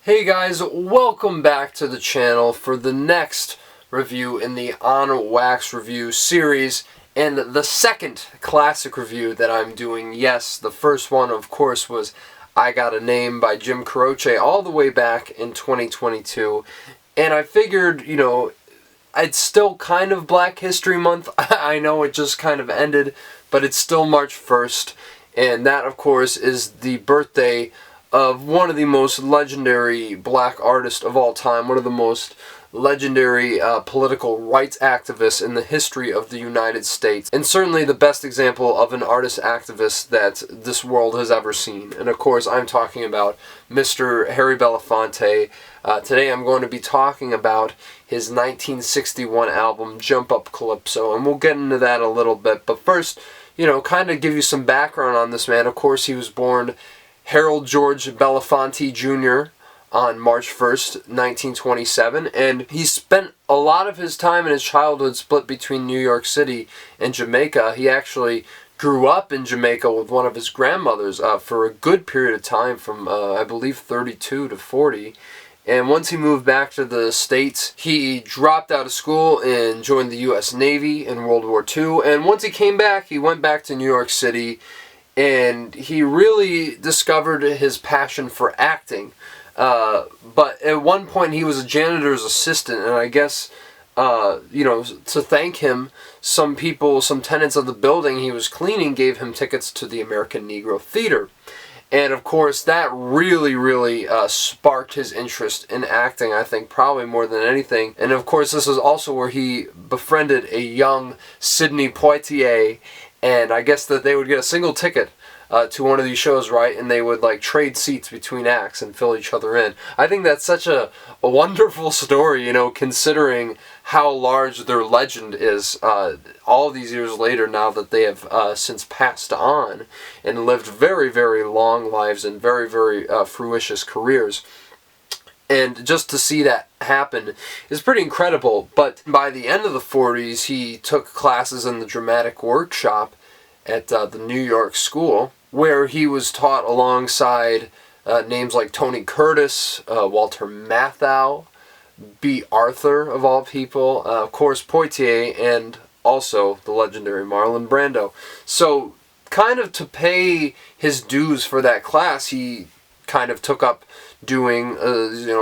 Hey guys, welcome back to the channel for the next review in the On Wax review series, and the second classic review that I'm doing. Yes, the first one of course was I Got a Name by Jim Croce all the way back in 2022, and I figured, it's still kind of Black History Month. I know it just kind of ended, but it's still March 1st, and that of course is the birthday of one of the most legendary black artists of all time, one of the most legendary political rights activists in the history of the United States, and certainly the best example of an artist activist that this world has ever seen. And of course, I'm talking about Mr. Harry Belafonte. Today I'm going to be talking about his 1961 album, Up Calypso, and we'll get into that a little bit. But first, kind of give you some background on this man. Of course, he was born Harold George Belafonte Jr. on March 1st, 1927, and he spent a lot of his time in his childhood split between New York City and Jamaica. He actually grew up in Jamaica with one of his grandmothers for a good period of time, from I believe 32 to 40. And once he moved back to the States, he dropped out of school and joined the U.S. Navy in World War II. And once he came back, he went back to New York City, and he really discovered his passion for acting. But at one point he was a janitor's assistant, and I guess, to thank him, some tenants of the building he was cleaning gave him tickets to the American Negro Theater. And of course that really sparked his interest in acting, I think, probably more than anything. And of course this is also where he befriended a young Sidney Poitier, and I guess that they would get a single ticket to one of these shows, right? And they would trade seats between acts and fill each other in. I think that's such a wonderful story, considering how large their legend is all these years later, now that they have since passed on and lived very long lives and very fruitious careers. And just to see that happen is pretty incredible. But by the end of the 40s, he took classes in the dramatic workshop at the New York School, where he was taught alongside names like Tony Curtis, Walter Matthau, B. Arthur, of all people, of course Poitier, and also the legendary Marlon Brando. So kind of to pay his dues for that class, he kind of took up doing,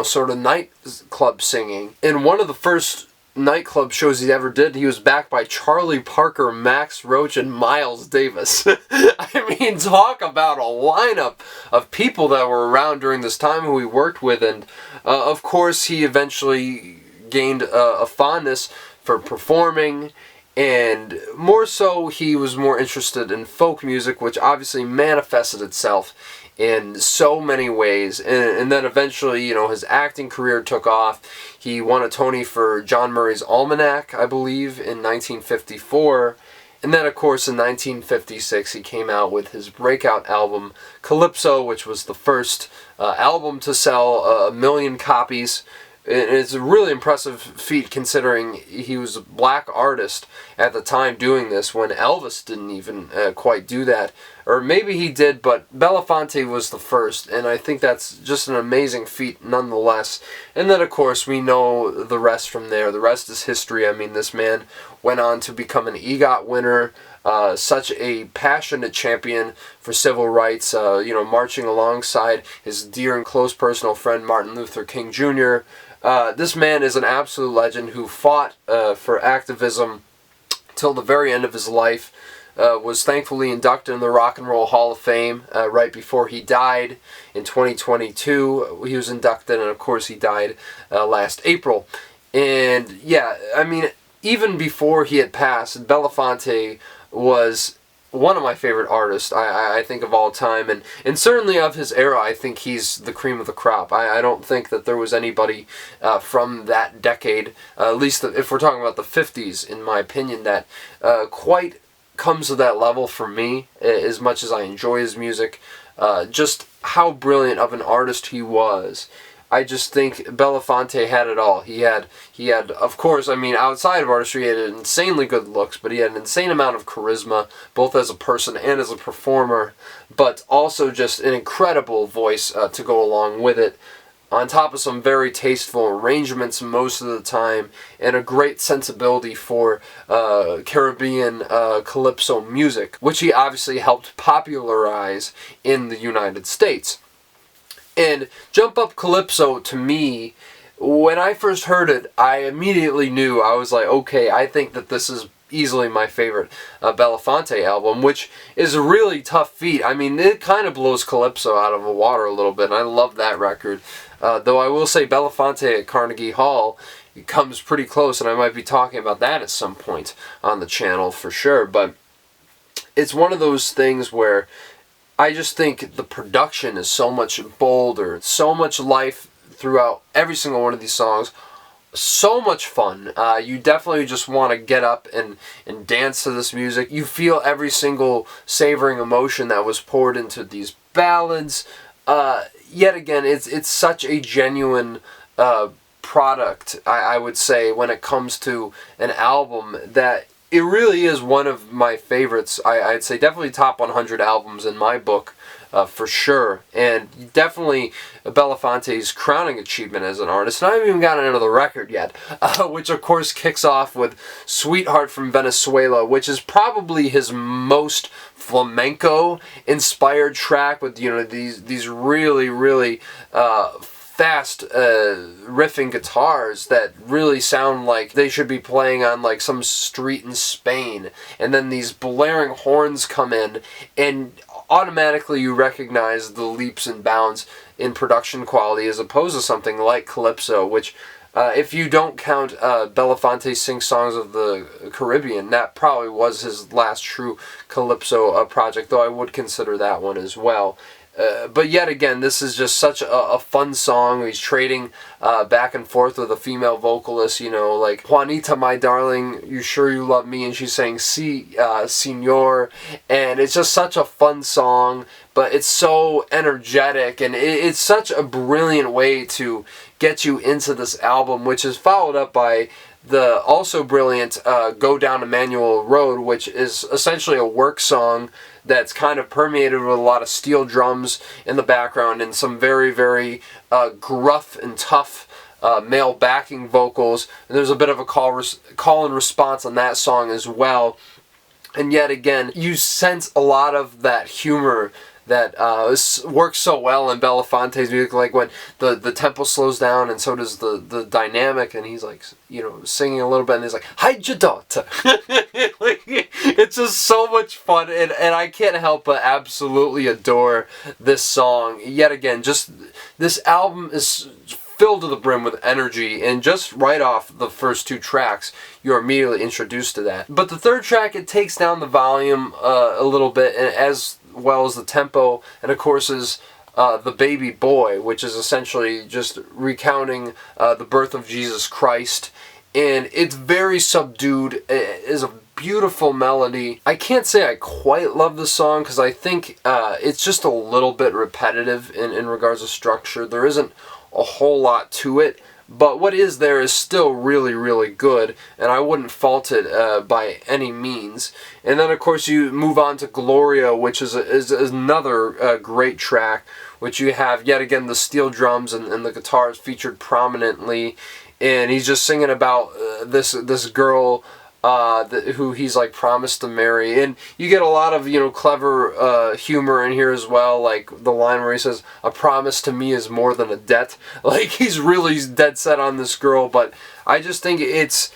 sort of nightclub singing. In one of the first nightclub shows he ever did, he was backed by Charlie Parker, Max Roach, and Miles Davis. I mean, talk about a lineup of people that were around during this time who he worked with. And of course he eventually gained a fondness for performing, and more so he was more interested in folk music, which obviously manifested itself in so many ways. And then eventually, his acting career took off. He won a Tony for John Murray's Almanac, I believe, in 1954. And then, of course, in 1956, he came out with his breakout album, Calypso, which was the first album to sell 1 million copies. It's a really impressive feat, considering he was a black artist at the time doing this, when Elvis didn't even quite do that. Or maybe he did, but Belafonte was the first, and I think that's just an amazing feat nonetheless. And then, of course, we know the rest from there. The rest is history. I mean, this man went on to become an EGOT winner, such a passionate champion for civil rights, marching alongside his dear and close personal friend Martin Luther King Jr. This man is an absolute legend who fought for activism till the very end of his life, was thankfully inducted in the Rock and Roll Hall of Fame right before he died in 2022. He was inducted, and of course he died last April. And yeah, I mean, even before he had passed, Belafonte was one of my favorite artists, I think, of all time, and certainly of his era. I think he's the cream of the crop. I don't think that there was anybody from that decade, at least if we're talking about the 50s, in my opinion, that quite comes to that level for me, as much as I enjoy his music. Just how brilliant of an artist he was. I just think Belafonte had it all. He had, of course, I mean, outside of artistry, he had insanely good looks, but he had an insane amount of charisma, both as a person and as a performer, but also just an incredible voice to go along with it. on top of some very tasteful arrangements most of the time, and a great sensibility for Caribbean calypso music, which he obviously helped popularize in the United States. And Jump Up Calypso, to me, when I first heard it, I immediately knew, I was like, okay, I think that this is easily my favorite Belafonte album, which is a really tough feat. I mean, it kind of blows Calypso out of the water a little bit, and I love that record. Though I will say Belafonte at Carnegie Hall comes pretty close, and I might be talking about that at some point on the channel for sure. But it's one of those things where I just think the production is so much bolder, so much life throughout every single one of these songs. So much fun. You definitely just want to get up and dance to this music. You feel every single savoring emotion that was poured into these ballads. Yet again, it's such a genuine product, I would say, when it comes to an album, that it really is one of my favorites. I'd say definitely top 100 albums in my book. For sure, and definitely Belafonte's crowning achievement as an artist. And I haven't even gotten into the record yet, which of course kicks off with Sweetheart from Venezuela, which is probably his most flamenco-inspired track, with, you know, these really fast riffing guitars that really sound like they should be playing on like some street in Spain, and then these blaring horns come in, and automatically you recognize the leaps and bounds in production quality as opposed to something like Calypso, which if you don't count Belafonte Sing Songs of the Caribbean, that probably was his last true Calypso project, though I would consider that one as well. But yet again, this is just such a fun song. He's trading back and forth with a female vocalist, you know, like, Juanita, my darling, you sure you love me? And she's saying, si, senor. And it's just such a fun song, but it's so energetic, and it's such a brilliant way to get you into this album, which is followed up by the also brilliant Go Down Emmanuel Road, which is essentially a work song that's kind of permeated with a lot of steel drums in the background and some very gruff and tough male backing vocals. And there's a bit of a call and response on that song as well. And yet again, you sense a lot of that humor that works so well in Belafonte's music, like when the tempo slows down and so does the dynamic, and he's like, you know, singing a little bit, and he's like, hide your daughter. Like, it's just so much fun, and I can't help but absolutely adore this song. Yet again, just this album is filled to the brim with energy, and just right off the first two tracks, you're immediately introduced to that. But the third track, it takes down the volume a little bit, and as well as the tempo, and of course is The Baby Boy, which is essentially just recounting the birth of Jesus Christ, and it's very subdued. It is a beautiful melody. I can't say I quite love the song, because I think it's just a little bit repetitive in regards to structure. There isn't a whole lot to it, but what is there is still really good, and I wouldn't fault it by any means. And then of course you move on to Gloria, which is another great track, which you have yet again the steel drums and the guitars featured prominently, and he's just singing about this girl who he's like promised to marry, and you get a lot of, you know, clever humor in here as well, like the line where he says, "A promise to me is more than a debt." Like, he's really dead set on this girl, but I just think it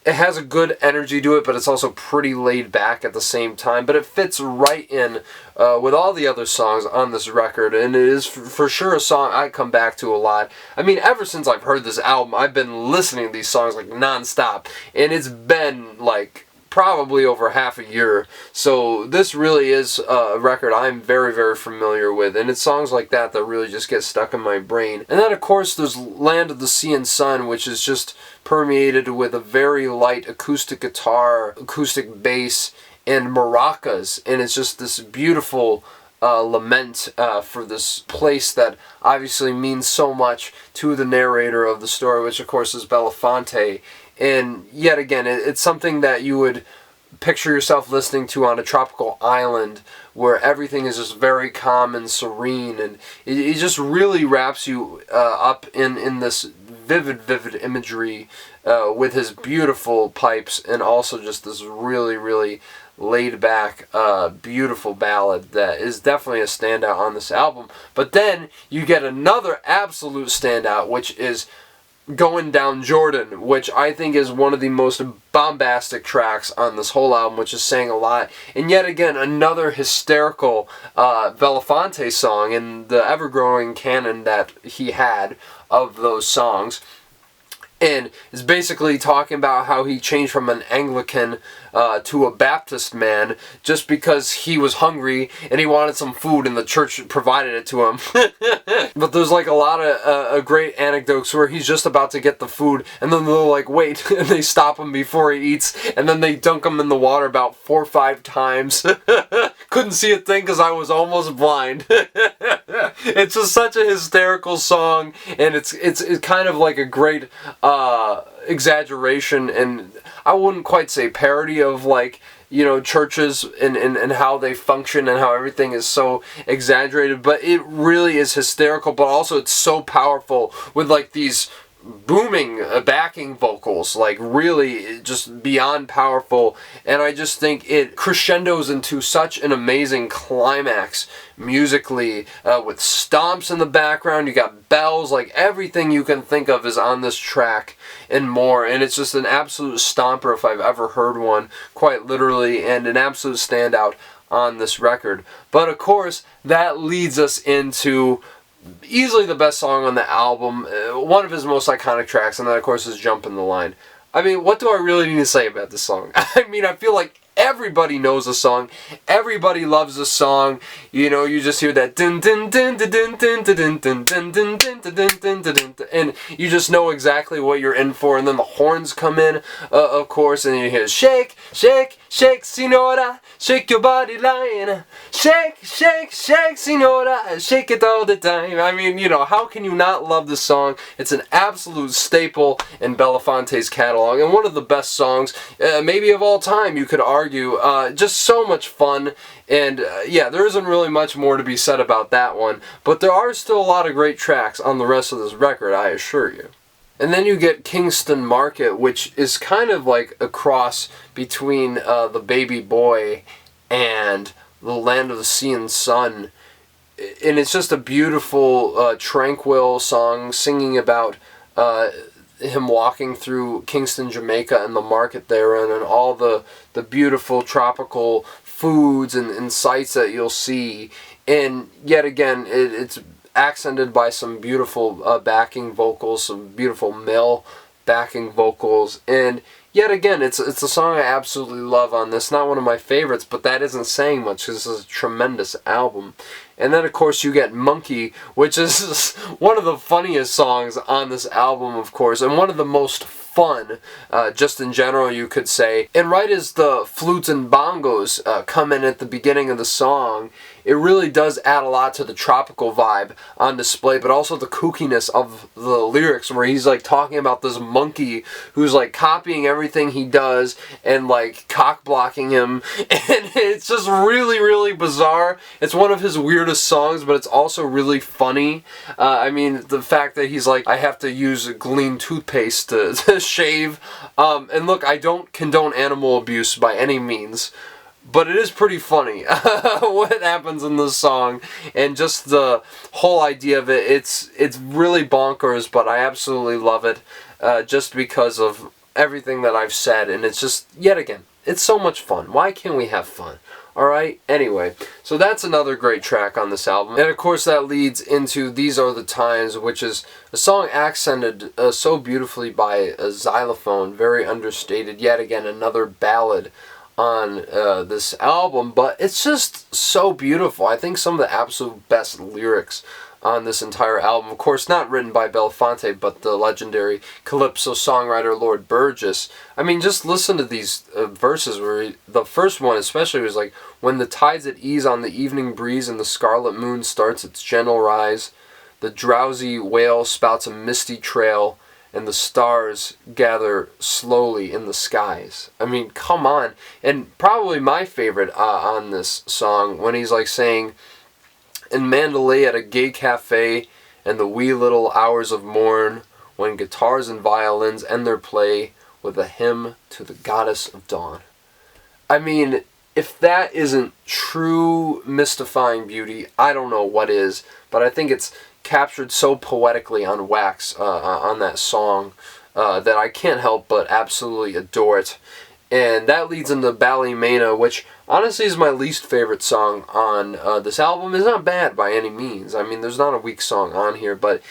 has a good energy to it, but it's also pretty laid back at the same time. But it fits right in with all the other songs on this record, and it is for sure a song I come back to a lot. I mean, ever since I've heard this album, I've been listening to these songs like non-stop, and it's been like probably over half a year. So this really is a record I'm very familiar with, and it's songs like that that really just get stuck in my brain. And then of course there's Land of the Sea and Sun, which is just permeated with a very light acoustic guitar, acoustic bass, and maracas, and it's just this beautiful lament for this place that obviously means so much to the narrator of the story, which of course is Belafonte. And yet again, it's something that you would picture yourself listening to on a tropical island where everything is just very calm and serene, and it just really wraps you up in this vivid imagery with his beautiful pipes, and also just this really laid back beautiful ballad that is definitely a standout on this album. But then you get another absolute standout, which is Going Down Jordan, which I think is one of the most bombastic tracks on this whole album, which is saying a lot. And yet again, another hysterical Belafonte song in the ever-growing canon that he had of those songs. And is basically talking about how he changed from an Anglican to a Baptist man just because he was hungry and he wanted some food and the church provided it to him. But there's like a lot of great anecdotes where he's just about to get the food and then they're like, wait, and they stop him before he eats, and then they dunk him in the water about 4 or 5 times. Couldn't see a thing because I was almost blind. It's just such a hysterical song, and it's kind of like a great exaggeration, and I wouldn't quite say parody of, like, you know, churches and how they function and how everything is so exaggerated, but it really is hysterical, but also it's so powerful with like these booming backing vocals, like really just beyond powerful. And I just think it crescendos into such an amazing climax musically, with stomps in the background, you got bells, like everything you can think of is on this track and more, and it's just an absolute stomper if I've ever heard one, quite literally, and an absolute standout on this record. But of course that leads us into easily the best song on the album, one of his most iconic tracks, and that of course is Jump in the Line. I mean, what do I really need to say about this song? I mean, I feel like everybody knows the song, everybody loves the song, you know, you just hear that dun dun dun dun dun dun dun dun dun dun dun dun dun dun, and you just know exactly what you're in for, and then the horns come in, of course, and you hear shake, shake, shake, senora, shake your body line, shake, shake, shake, senora, shake it all the time. I mean, you know, how can you not love this song? It's an absolute staple in Belafonte's catalog, and one of the best songs, maybe of all time, you could argue. Just so much fun, and yeah, there isn't really much more to be said about that one, but there are still a lot of great tracks on the rest of this record, I assure you. And then you get Kingston Market, which is kind of like a cross between The Baby Boy and The Land of the Sea and Sun, and it's just a beautiful, tranquil song singing about him walking through Kingston, Jamaica, and the market therein, and all the beautiful tropical foods and sights that you'll see. And yet again, it's accented by some beautiful backing vocals, some beautiful male backing vocals, and yet again, it's a song I absolutely love on this. Not one of my favorites, but that isn't saying much because this is a tremendous album. And then, of course, you get Monkey, which is one of the funniest songs on this album, of course, and one of the most fun, just in general, you could say. And right as the flutes and bongos come in at the beginning of the song, it really does add a lot to the tropical vibe on display, but also the kookiness of the lyrics, where he's like talking about this monkey who's like copying everything he does and like cock blocking him, and it's just really bizarre. It's one of his weirdest songs, but it's also really funny. I mean, the fact that he's like, I have to use Gleam toothpaste to shave, and look, I don't condone animal abuse by any means, but it is pretty funny what happens in this song, and just the whole idea of it. It's really bonkers, but I absolutely love it, just because of everything that I've said, and it's just, yet again, it's so much fun. Why can't we have fun? Alright, anyway, so that's another great track on this album. And of course that leads into These Are the Times, which is a song accented so beautifully by a xylophone, very understated. Yet again, another ballad on this album, but it's just so beautiful. I think some of the absolute best lyrics on this entire album, of course not written by Belafonte, but the legendary Calypso songwriter Lord Burgess. I mean, just listen to these verses where the first one especially was like, when the tides at ease on the evening breeze and the scarlet moon starts its gentle rise, the drowsy whale spouts a misty trail, and the stars gather slowly in the skies. I mean, come on. And probably my favorite on this song, when he's like saying, in Mandalay at a gay cafe, and the wee little hours of morn, when guitars and violins end their play with a hymn to the goddess of dawn. I mean, if that isn't true mystifying beauty, I don't know what is, but I think it's captured so poetically on wax on that song that I can't help but absolutely adore it. And that leads into Ballymena, which honestly is my least favorite song on this album. It's not bad by any means. I mean, there's not a weak song on here, but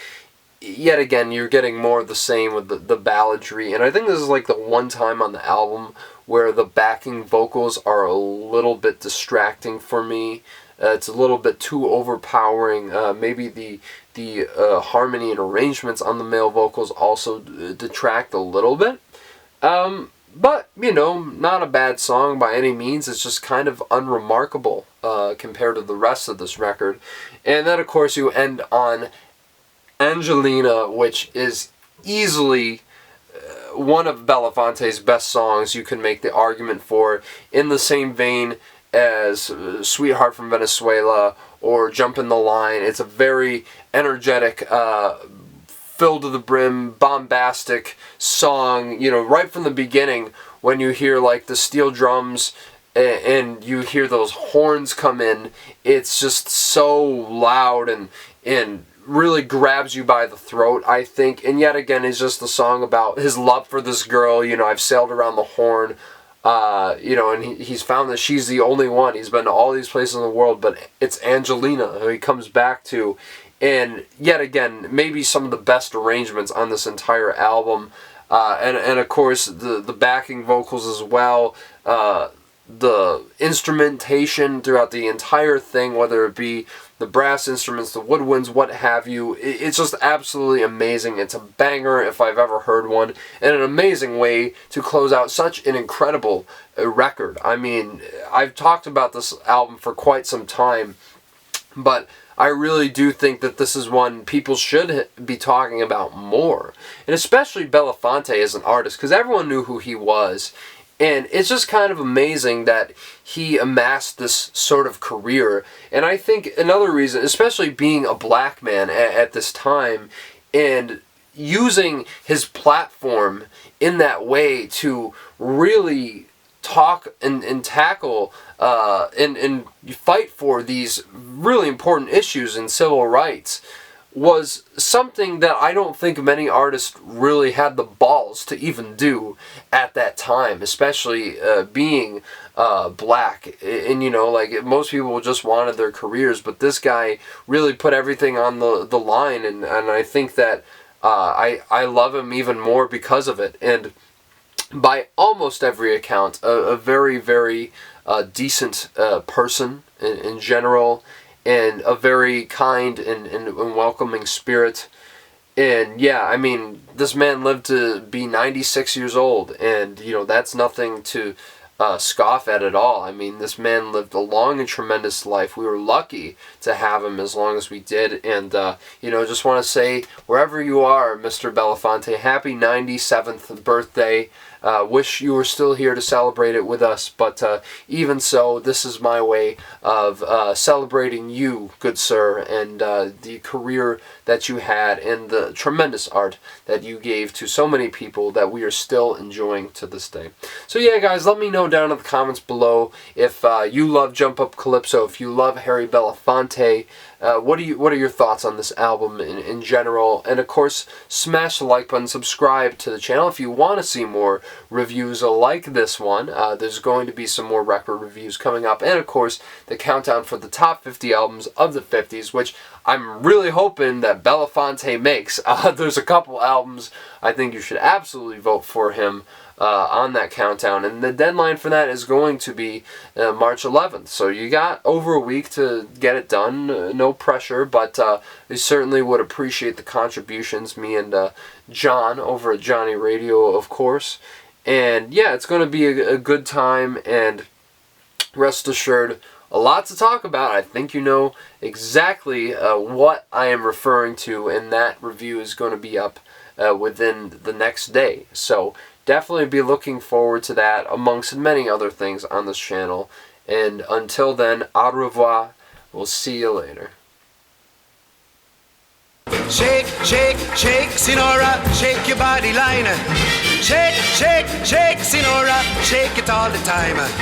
yet again, you're getting more of the same with the balladry. And I think this is like the one time on the album where the backing vocals are a little bit distracting for me. It's a little bit too overpowering. Maybe the harmony and arrangements on the male vocals also detract a little bit. But, you know, not a bad song by any means. It's just kind of unremarkable compared to the rest of this record. And then, of course, you end on Angelina, which is easily one of Belafonte's best songs you can make the argument for, in the same vein as Sweetheart from Venezuela or Jump in the Line. It's a very energetic, filled to the brim, bombastic song, you know, right from the beginning when you hear like the steel drums and you hear those horns come in. It's just so loud and really grabs you by the throat, I think. And yet again, it's just a song about his love for this girl. You know, I've sailed around the horn, you know, and he's found that she's the only one. He's been to all these places in the world, but it's Angelina who he comes back to. And yet again, maybe some of the best arrangements on this entire album. And of course, the backing vocals as well. The instrumentation throughout the entire thing, whether it be the brass instruments, the woodwinds, what have you. It's just absolutely amazing. It's a banger if I've ever heard one, and an amazing way to close out such an incredible record. I mean, I've talked about this album for quite some time, but I really do think that this is one people should be talking about more. And especially Belafonte as an artist, because everyone knew who he was. And it's just kind of amazing that he amassed this sort of career. And I think another reason, especially being a black man at this time, and using his platform in that way to really talk and tackle and fight for these really important issues in civil rights, was something that I don't think many artists really had the balls to even do at that time, especially being black. And, you know, like, most people just wanted their careers, but this guy really put everything on the line, and I think that I love him even more because of it. And by almost every account, a very, very decent person in general, and a very kind and welcoming spirit. And yeah, I mean, this man lived to be 96 years old, and, you know, that's nothing to scoff at all. I mean, this man lived a long and tremendous life. We were lucky to have him as long as we did, and, you know, just want to say, wherever you are, Mr. Belafonte, happy 97th birthday. Wish you were still here to celebrate it with us, but even so, this is my way of celebrating you, good sir, and the career that you had, and the tremendous art that you gave to so many people that we are still enjoying to this day. So yeah, guys, let me know down in the comments below if you love Jump Up Calypso, if you love Harry Belafonte. What are your thoughts on this album in general? And of course, smash the like button, subscribe to the channel if you want to see more reviews like this one. There's going to be some more record reviews coming up, and of course, the countdown for the top 50 albums of the 50s, which I'm really hoping that Belafonte makes. There's a couple albums I think you should absolutely vote for him on that countdown, and the deadline for that is going to be March 11th, so you got over a week to get it done. No pressure, but we certainly would appreciate the contributions, me and John over at Johnny Radio, of course. And yeah, it's going to be a good time, and rest assured, a lot to talk about. I think you know exactly what I am referring to, and that review is going to be up within the next day. So definitely be looking forward to that, amongst many other things on this channel. And until then, au revoir. We'll see you later. Shake, shake, shake, Sinora, shake your body line. Shake, shake, shake, Sinora, shake it all the time.